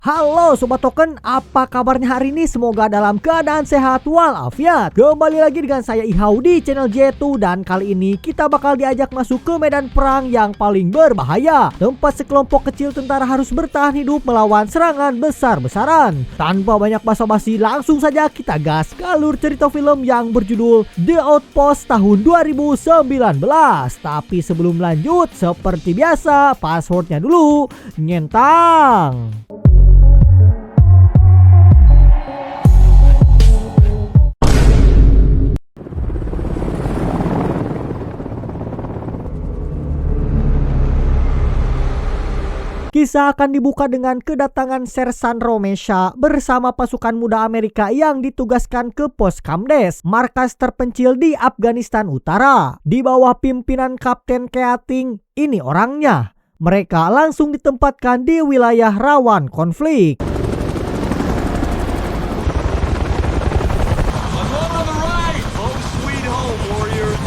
Halo Sobat Token, apa kabarnya hari ini? Semoga dalam keadaan sehat walafiat. Kembali lagi dengan saya Ihau di channel J2, dan kali ini kita bakal diajak masuk ke medan perang yang paling berbahaya, tempat sekelompok kecil tentara harus bertahan hidup melawan serangan besar-besaran. Tanpa banyak basa-basi, langsung saja kita gas ke alur cerita film yang berjudul The Outpost tahun 2019. Tapi sebelum lanjut, seperti biasa, passwordnya dulu, nyentang. Kisah akan dibuka dengan kedatangan Sersan Romesha bersama pasukan muda Amerika yang ditugaskan ke pos Kamdes, markas terpencil di Afghanistan Utara. Di bawah pimpinan Kapten Keating, ini orangnya. Mereka langsung ditempatkan di wilayah rawan konflik.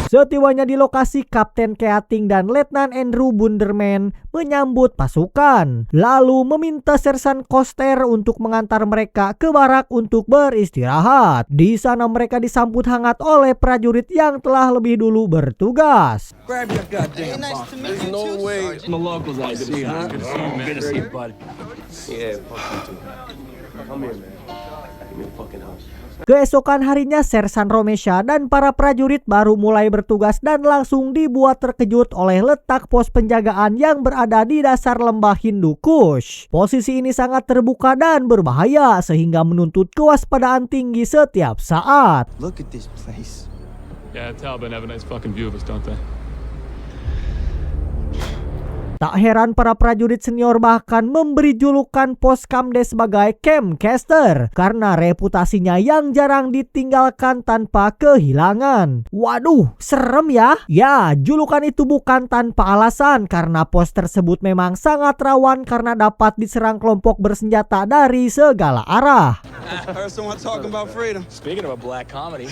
Setibanya di lokasi, Kapten Keating dan Letnan Andrew Bunderman menyambut pasukan, lalu meminta Sersan Koster untuk mengantar mereka ke barak untuk beristirahat. Di sana mereka disambut hangat oleh prajurit yang telah lebih dulu bertugas. Grab your goddamn box. There's no way. Some locals I see, huh? Good to see you, bud. Yeah, fuck you too. Come here, man. Give me a fucking hug. Keesokan harinya, Sersan Romesha dan para prajurit baru mulai bertugas dan langsung dibuat terkejut oleh letak pos penjagaan yang berada di dasar lembah Hindu Kush. Posisi ini sangat terbuka dan berbahaya sehingga menuntut kewaspadaan tinggi setiap saat. Look at this place. Yeah, Taliban have a nice fucking view of us, don't they? Tak heran para prajurit senior bahkan memberi julukan pos Kamdes sebagai Camp Caster karena reputasinya yang jarang ditinggalkan tanpa kehilangan. Waduh, serem ya? Ya, julukan itu bukan tanpa alasan karena pos tersebut memang sangat rawan karena dapat diserang kelompok bersenjata dari segala arah. Speaking of a black comedy.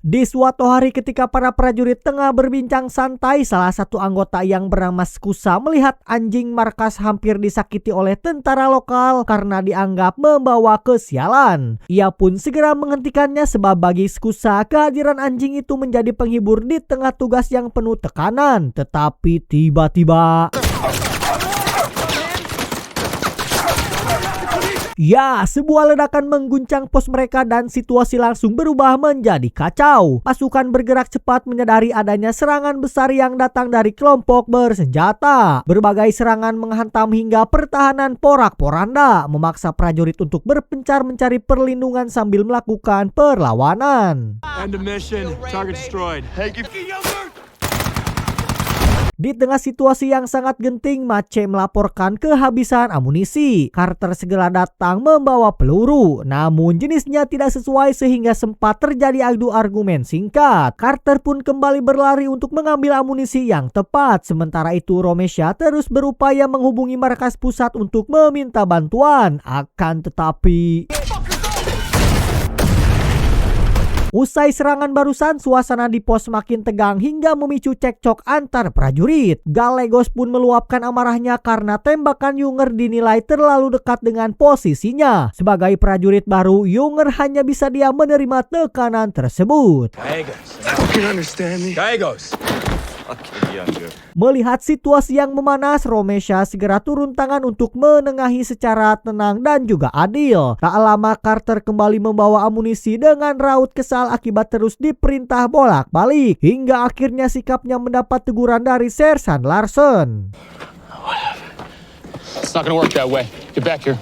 Di suatu hari ketika para prajurit tengah berbincang santai, salah satu anggota yang bernama Skusa melihat anjing markas hampir disakiti oleh tentara lokal karena dianggap membawa kesialan. Ia pun segera menghentikannya sebab bagi Skusa kehadiran anjing itu menjadi penghibur di tengah tugas yang penuh tekanan. Tetapi tiba-tiba, ya, sebuah ledakan mengguncang pos mereka dan situasi langsung berubah menjadi kacau. Pasukan bergerak cepat menyadari adanya serangan besar yang datang dari kelompok bersenjata. Berbagai serangan menghantam hingga pertahanan porak-poranda, memaksa prajurit untuk berpencar mencari perlindungan sambil melakukan perlawanan. End of mission. Target destroyed. Di tengah situasi yang sangat genting, Mace melaporkan kehabisan amunisi. Carter segera datang membawa peluru, namun jenisnya tidak sesuai sehingga sempat terjadi adu argumen singkat. Carter pun kembali berlari untuk mengambil amunisi yang tepat. Sementara itu, Romesha terus berupaya menghubungi markas pusat untuk meminta bantuan. Akan tetapi, usai serangan barusan, suasana di pos makin tegang hingga memicu cekcok antar prajurit. Gallegos pun meluapkan amarahnya karena tembakan Younger dinilai terlalu dekat dengan posisinya. Sebagai prajurit baru, Younger hanya bisa diam menerima tekanan tersebut. Gallegos. Melihat situasi yang memanas, Romesha segera turun tangan untuk menengahi secara tenang dan juga adil. Tak lama Carter kembali membawa amunisi dengan raut kesal akibat terus diperintah bolak-balik, hingga akhirnya sikapnya mendapat teguran dari Sersan Larsen. It's not gonna work that way. Get back here.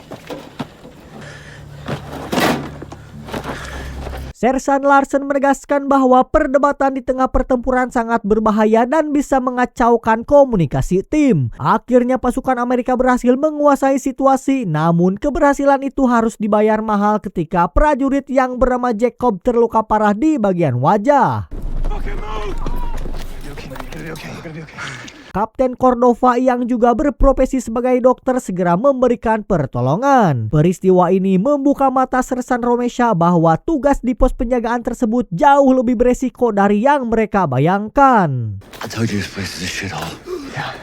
Sersan Larsen menegaskan bahwa perdebatan di tengah pertempuran sangat berbahaya dan bisa mengacaukan komunikasi tim. Akhirnya pasukan Amerika berhasil menguasai situasi, namun keberhasilan itu harus dibayar mahal ketika prajurit yang bernama Jacob terluka parah di bagian wajah. Kapten Cordova yang juga berprofesi sebagai dokter segera memberikan pertolongan. Peristiwa ini membuka mata Sersan Romesha bahwa tugas di pos penjagaan tersebut jauh lebih beresiko dari yang mereka bayangkan. I told you this place is a shithole. Yeah.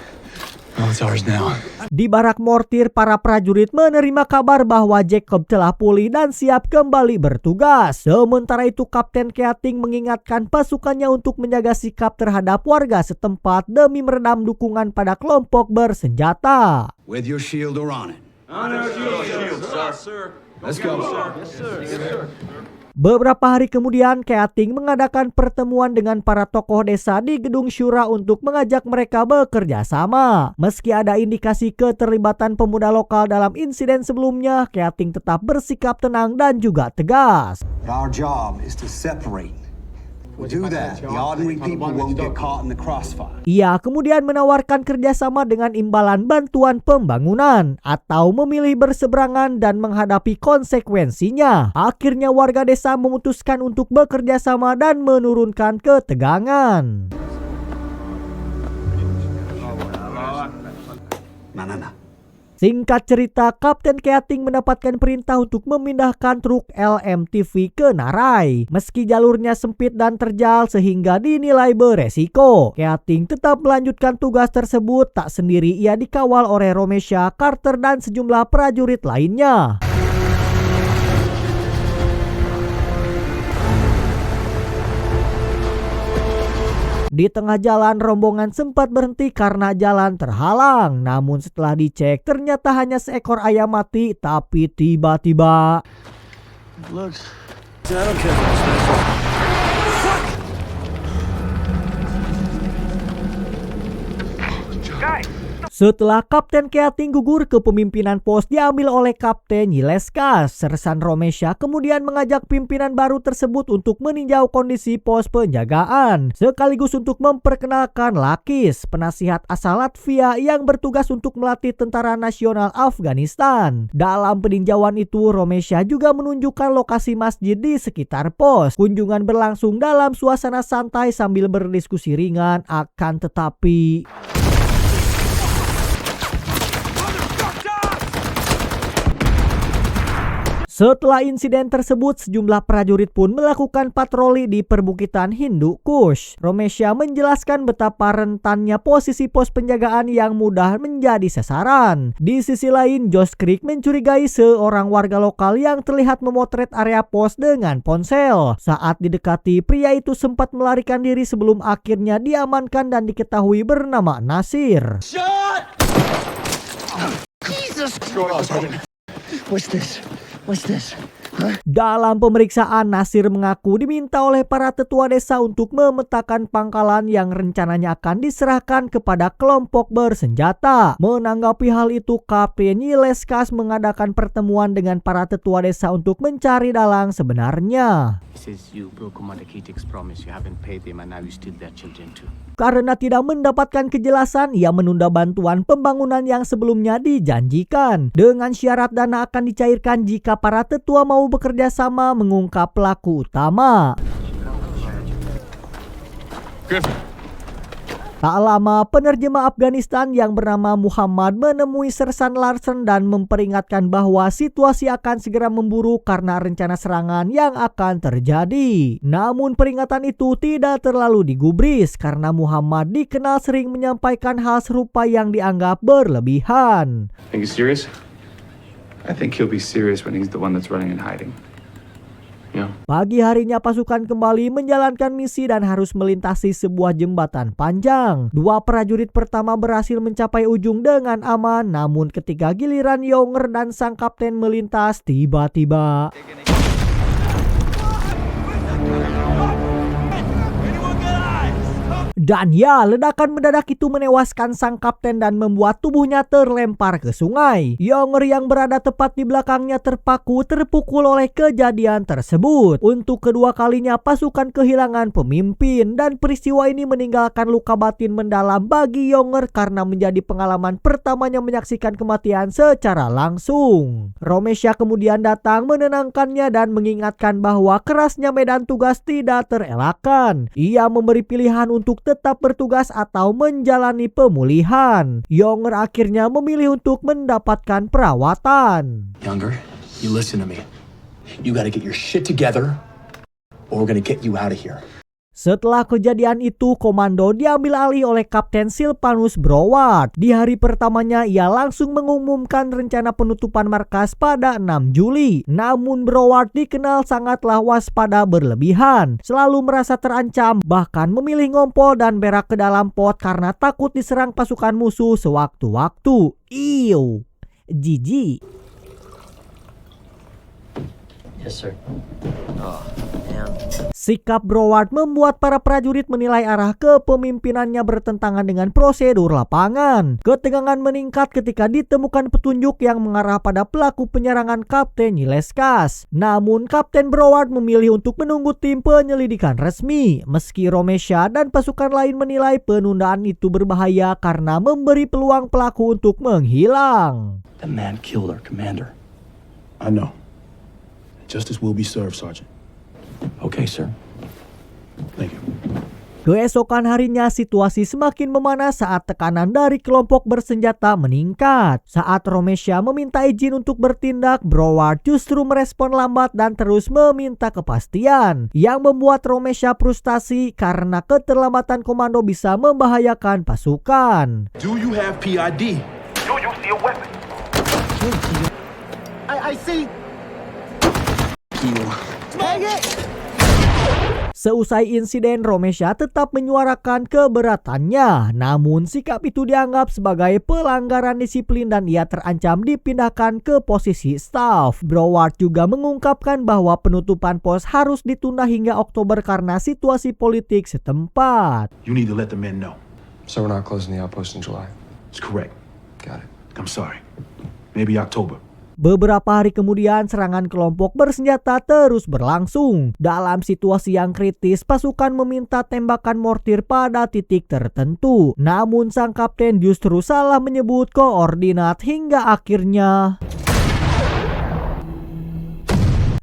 Oh, it's ours now. Di barak mortir, para prajurit menerima kabar bahwa Jacob telah pulih dan siap kembali bertugas. Sementara itu, Kapten Keating mengingatkan pasukannya untuk menjaga sikap terhadap warga setempat demi meredam dukungan pada kelompok bersenjata. With your shield or on it. On our shield, sir. Let's go. Beberapa hari kemudian, Keating mengadakan pertemuan dengan para tokoh desa di gedung syura untuk mengajak mereka bekerja sama. Meski ada indikasi keterlibatan pemuda lokal dalam insiden sebelumnya, Keating tetap bersikap tenang dan juga tegas. Our job is to separate. We do that, the ordinary people won't get caught in the crossfire. Ia kemudian menawarkan kerjasama dengan imbalan bantuan pembangunan atau memilih berseberangan dan menghadapi konsekuensinya. Akhirnya warga desa memutuskan untuk bekerja sama dan menurunkan ketegangan. Nah. Singkat cerita, Kapten Keating mendapatkan perintah untuk memindahkan truk LMTV ke Narai. Meski jalurnya sempit dan terjal sehingga dinilai beresiko, Keating tetap melanjutkan tugas tersebut. Tak sendiri, ia dikawal oleh Romesha, Carter, dan sejumlah prajurit lainnya. Di tengah jalan, rombongan sempat berhenti karena jalan terhalang. Namun setelah dicek, ternyata hanya seekor ayam mati. Tapi tiba-tiba... Setelah Kapten Keating gugur, kepemimpinan pos diambil oleh Kapten Yileskas. Sersan Romesha kemudian mengajak pimpinan baru tersebut untuk meninjau kondisi pos penjagaan, sekaligus untuk memperkenalkan Lakis, penasihat asal Latvia yang bertugas untuk melatih tentara nasional Afghanistan. Dalam peninjauan itu, Romesha juga menunjukkan lokasi masjid di sekitar pos. Kunjungan berlangsung dalam suasana santai sambil berdiskusi ringan, akan tetapi... Setelah insiden tersebut, sejumlah prajurit pun melakukan patroli di perbukitan Hindu Kush. Romesha menjelaskan betapa rentannya posisi pos penjagaan yang mudah menjadi sasaran. Di sisi lain, Josh Creek mencurigai seorang warga lokal yang terlihat memotret area pos dengan ponsel. Saat didekati, pria itu sempat melarikan diri sebelum akhirnya diamankan dan diketahui bernama Nasir. Jesus Christ. What's this? Dalam pemeriksaan, Nasir mengaku diminta oleh para tetua desa untuk memetakan pangkalan yang rencananya akan diserahkan kepada kelompok bersenjata. Menanggapi hal itu, Kapten Yileskas mengadakan pertemuan dengan para tetua desa untuk mencari dalang sebenarnya. Karena tidak mendapatkan kejelasan, ia menunda bantuan pembangunan yang sebelumnya dijanjikan. Dengan syarat dana akan dicairkan jika para tetua mau bekerja sama mengungkap pelaku utama. Tak lama, penerjemah Afghanistan yang bernama Muhammad menemui Sersan Larsen dan memperingatkan bahwa situasi akan segera memburuk karena rencana serangan yang akan terjadi. Namun peringatan itu tidak terlalu digubris karena Muhammad dikenal sering menyampaikan hal serupa yang dianggap berlebihan. Think he's serious? I think he'll be serious when he's the one that's running and hiding. Pagi harinya pasukan kembali menjalankan misi dan harus melintasi sebuah jembatan panjang. Dua prajurit pertama berhasil mencapai ujung dengan aman, namun ketika giliran Younger dan sang kapten melintas, tiba-tiba dan ya, ledakan mendadak itu menewaskan sang kapten dan membuat tubuhnya terlempar ke sungai. Younger yang berada tepat di belakangnya terpukul oleh kejadian tersebut. Untuk kedua kalinya pasukan kehilangan pemimpin dan peristiwa ini meninggalkan luka batin mendalam bagi Younger karena menjadi pengalaman pertamanya menyaksikan kematian secara langsung. Romesha kemudian datang menenangkannya dan mengingatkan bahwa kerasnya medan tugas tidak terelakkan. Ia memberi pilihan untuk tetap bertugas atau menjalani pemulihan. Younger akhirnya memilih untuk mendapatkan perawatan. Younger, you listen to me. You gotta get your shit together or we're gonna get you out of here. Setelah kejadian itu, komando diambil alih oleh Kapten Silvanus Broward. Di hari pertamanya, ia langsung mengumumkan rencana penutupan markas pada 6 Juli. Namun Broward dikenal sangatlah waspada berlebihan, selalu merasa terancam, bahkan memilih ngompol dan berak ke dalam pot karena takut diserang pasukan musuh sewaktu-waktu. Iu, jijik. Yes, sir. Sikap Broward membuat para prajurit menilai arah kepemimpinannya bertentangan dengan prosedur lapangan. Ketegangan meningkat ketika ditemukan petunjuk yang mengarah pada pelaku penyerangan Kapten Yileskas. Namun Kapten Broward memilih untuk menunggu tim penyelidikan resmi. Meski Romesha dan pasukan lain menilai penundaan itu berbahaya karena memberi peluang pelaku untuk menghilang. The man killed our commander. I know. Justice will be served, Sergeant. Okay, sir. Thank you. Keesokan harinya situasi semakin memanas saat tekanan dari kelompok bersenjata meningkat. Saat Romesha meminta izin untuk bertindak, Broward justru merespon lambat dan terus meminta kepastian, yang membuat Romesha frustasi karena keterlambatan komando bisa membahayakan pasukan. Do you have PID? Do you see a weapon? I see. Seusai insiden, Romesha tetap menyuarakan keberatannya. Namun sikap itu dianggap sebagai pelanggaran disiplin dan ia terancam dipindahkan ke posisi staff. Broward juga mengungkapkan bahwa penutupan pos harus ditunda hingga Oktober karena situasi politik setempat. You need to let the men know. So we're not closing the outpost in July. It's correct. Got it. I'm sorry. Maybe October. Beberapa hari kemudian, serangan kelompok bersenjata terus berlangsung. Dalam situasi yang kritis, pasukan meminta tembakan mortir pada titik tertentu. Namun sang kapten justru salah menyebut koordinat hingga akhirnya...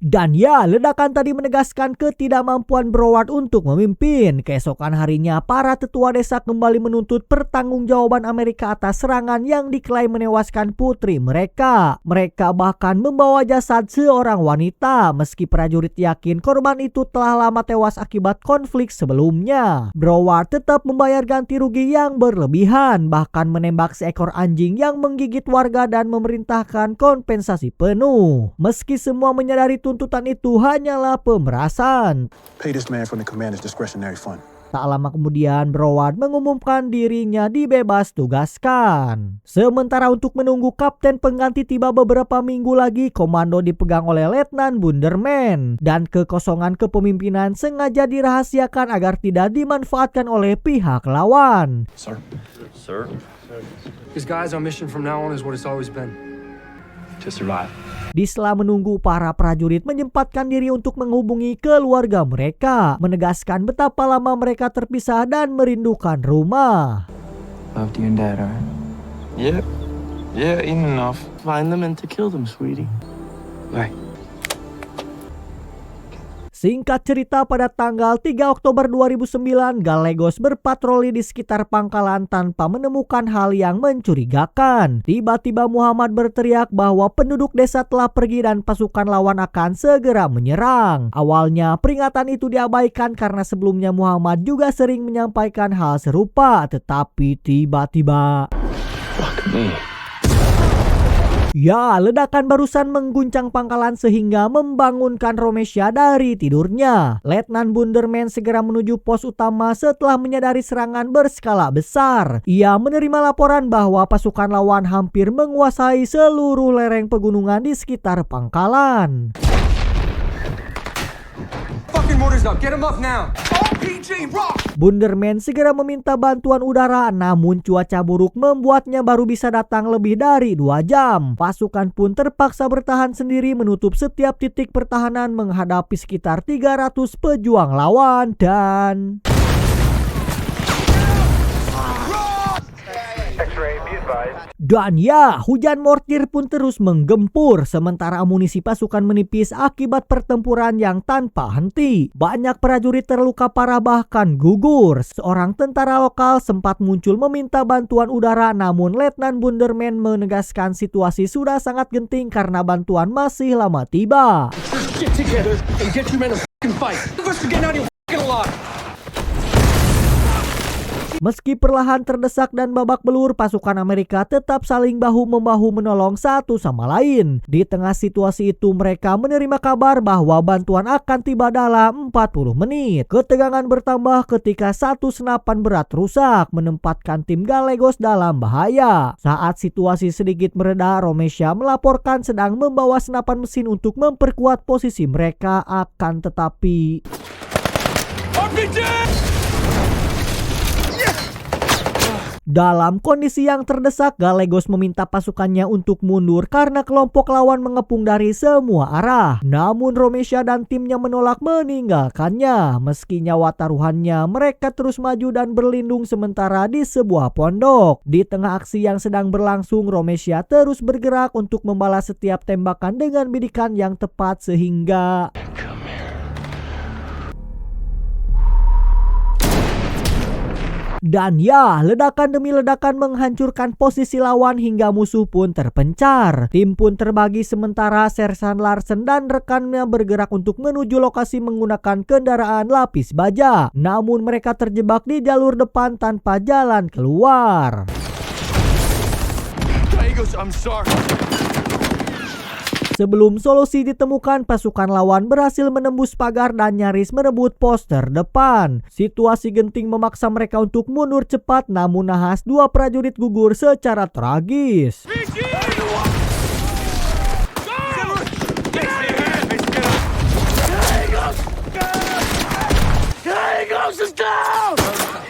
Dan ya, ledakan tadi menegaskan ketidakmampuan Broward untuk memimpin. Keesokan harinya, para tetua desa kembali menuntut pertanggungjawaban Amerika atas serangan yang diklaim menewaskan putri mereka. Mereka bahkan membawa jasad seorang wanita, meski prajurit yakin korban itu telah lama tewas akibat konflik sebelumnya. Broward tetap membayar ganti rugi yang berlebihan, bahkan menembak seekor anjing yang menggigit warga dan memerintahkan kompensasi penuh. Meski semua menyadari tuntutan itu hanyalah pemerasan. Pay this man from the commander's discretionary fund. Tak lama kemudian, Broward mengumumkan dirinya dibebas tugaskan. Sementara untuk menunggu kapten pengganti tiba beberapa minggu lagi, komando dipegang oleh Letnan Bunderman. Dan kekosongan kepemimpinan sengaja dirahasiakan agar tidak dimanfaatkan oleh pihak lawan. Sir? Sir? Because guys, our mission from now on is what it's always been. To survive. Di sela menunggu, para prajurit menyempatkan diri untuk menghubungi keluarga mereka, menegaskan betapa lama mereka terpisah dan merindukan rumah. Loved you and Dad, alright? Yep. Yeah, ain't enough. Find them and to kill them, sweetie. Bye. Singkat cerita, pada tanggal 3 Oktober 2009, Gallegos berpatroli di sekitar pangkalan tanpa menemukan hal yang mencurigakan. Tiba-tiba Muhammad berteriak bahwa penduduk desa telah pergi dan pasukan lawan akan segera menyerang. Awalnya peringatan itu diabaikan karena sebelumnya Muhammad juga sering menyampaikan hal serupa, tetapi tiba-tiba... Fuck me. Ya, ledakan barusan mengguncang pangkalan sehingga membangunkan Romesha dari tidurnya. Letnan Bunderman segera menuju pos utama setelah menyadari serangan berskala besar. Ia menerima laporan bahwa pasukan lawan hampir menguasai seluruh lereng pegunungan di sekitar pangkalan. Fucking mortars up. Get him up now. RPG, rock! Bunderman segera meminta bantuan udara, namun cuaca buruk membuatnya baru bisa datang lebih dari 2 jam. Pasukan pun terpaksa bertahan sendiri menutup setiap titik pertahanan menghadapi sekitar 300 pejuang lawan dan... Dan ya, hujan mortir pun terus menggempur sementara amunisi pasukan menipis akibat pertempuran yang tanpa henti. Banyak prajurit terluka parah bahkan gugur. Seorang tentara lokal sempat muncul meminta bantuan udara, namun Letnan Bunderman menegaskan situasi sudah sangat genting karena bantuan masih lama tiba. Meski perlahan terdesak dan babak belur, pasukan Amerika tetap saling bahu-membahu menolong satu sama lain. Di tengah situasi itu mereka menerima kabar bahwa bantuan akan tiba dalam 40 menit. Ketegangan bertambah ketika satu senapan berat rusak, menempatkan tim Gallegos dalam bahaya. Saat situasi sedikit mereda, Romesha melaporkan sedang membawa senapan mesin untuk memperkuat posisi mereka, akan tetapi dalam kondisi yang terdesak, Gallegos meminta pasukannya untuk mundur karena kelompok lawan mengepung dari semua arah. Namun Romesha dan timnya menolak meninggalkannya. Meski nyawa taruhannya, mereka terus maju dan berlindung sementara di sebuah pondok. Di tengah aksi yang sedang berlangsung, Romesha terus bergerak untuk membalas setiap tembakan dengan bidikan yang tepat sehingga dan ya, ledakan demi ledakan menghancurkan posisi lawan hingga musuh pun terpencar. Tim pun terbagi sementara Sersan Larsen dan rekannya bergerak untuk menuju lokasi menggunakan kendaraan lapis baja. Namun mereka terjebak di jalur depan tanpa jalan keluar. I'm sorry. Sebelum solusi ditemukan, pasukan lawan berhasil menembus pagar dan nyaris merebut pos terdepan. Situasi genting memaksa mereka untuk mundur cepat, namun nahas dua prajurit gugur secara tragis.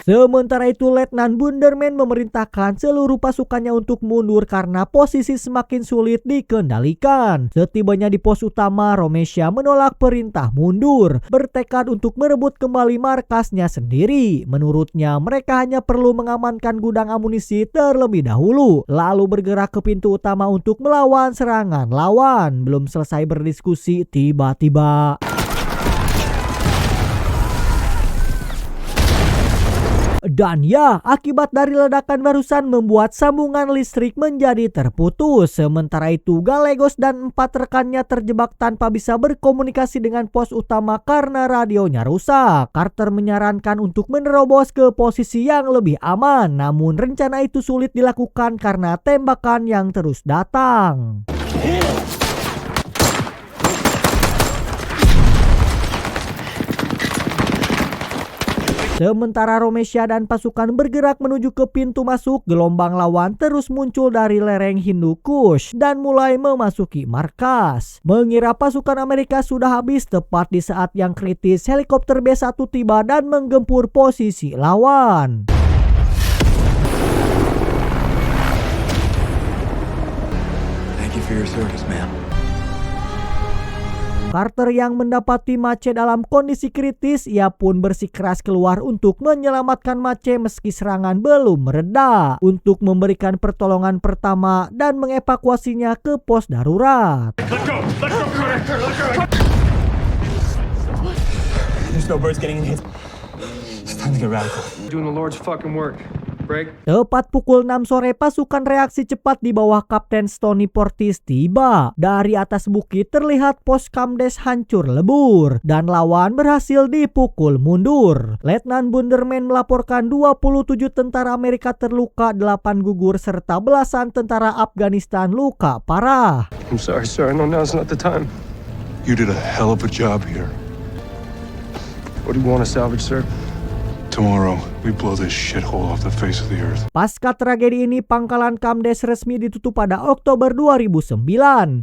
Sementara itu, Letnan Bunderman memerintahkan seluruh pasukannya untuk mundur karena posisi semakin sulit dikendalikan. Setibanya di pos utama, Romesha menolak perintah mundur, bertekad untuk merebut kembali markasnya sendiri. Menurutnya, mereka hanya perlu mengamankan gudang amunisi terlebih dahulu, lalu bergerak ke pintu utama untuk melawan serangan lawan. Belum selesai berdiskusi, tiba-tiba dan ya, akibat dari ledakan barusan membuat sambungan listrik menjadi terputus. Sementara itu, Gallegos dan 4 rekannya terjebak tanpa bisa berkomunikasi dengan pos utama karena radionya rusak. Carter menyarankan untuk menerobos ke posisi yang lebih aman, namun rencana itu sulit dilakukan karena tembakan yang terus datang. Sementara Romesha dan pasukan bergerak menuju ke pintu masuk, gelombang lawan terus muncul dari lereng Hindu Kush dan mulai memasuki markas. Mengira pasukan Amerika sudah habis, tepat di saat yang kritis helikopter B-1 tiba dan menggempur posisi lawan. Thank you for your service, man. Carter yang mendapati Mace dalam kondisi kritis, ia pun bersikeras keluar untuk menyelamatkan Mace meski serangan belum mereda, untuk memberikan pertolongan pertama dan mengevakuasinya ke pos darurat. There's no birds getting in his. It's time to get radical. Doing the Lord's fucking work. Break. Tepat pukul 6 sore, pasukan reaksi cepat di bawah Kapten Stoney Portis tiba. Dari atas bukit terlihat pos Kamdes hancur lebur dan lawan berhasil dipukul mundur. Letnan Bunderman melaporkan 27 tentara Amerika terluka, 8 gugur serta belasan tentara Afghanistan luka parah. I'm sorry, sir. I know now's not the time. You did a hell of a job here. What do you want to salvage, sir? Tomorrow, we blow this shithole off the face of the earth. Pasca tragedi ini, pangkalan Kamdes resmi ditutup pada Oktober 2009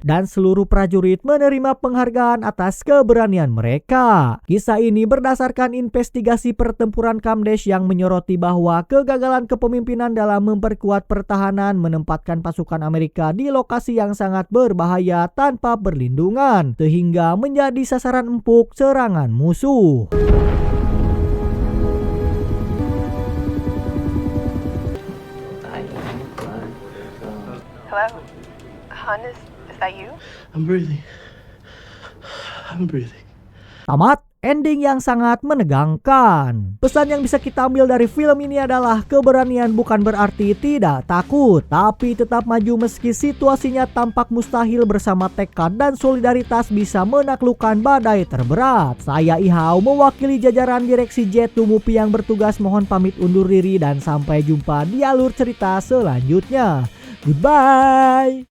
dan seluruh prajurit menerima penghargaan atas keberanian mereka. Kisah ini berdasarkan investigasi pertempuran Kamdes yang menyoroti bahwa kegagalan kepemimpinan dalam memperkuat pertahanan menempatkan pasukan Amerika di lokasi yang sangat berbahaya tanpa perlindungan, sehingga menjadi sasaran empuk serangan musuh. Hello? Hun, is that you? I'm breathing. I'm breathing. Tamat. ending yang sangat menegangkan. Pesan yang bisa kita ambil dari film ini adalah keberanian bukan berarti tidak takut, tapi tetap maju meski situasinya tampak mustahil. Bersama tekad dan solidaritas bisa menaklukkan badai terberat. Saya Ihau mewakili jajaran direksi Jet2 Movie yang bertugas mohon pamit undur diri dan sampai jumpa di alur cerita selanjutnya. Goodbye.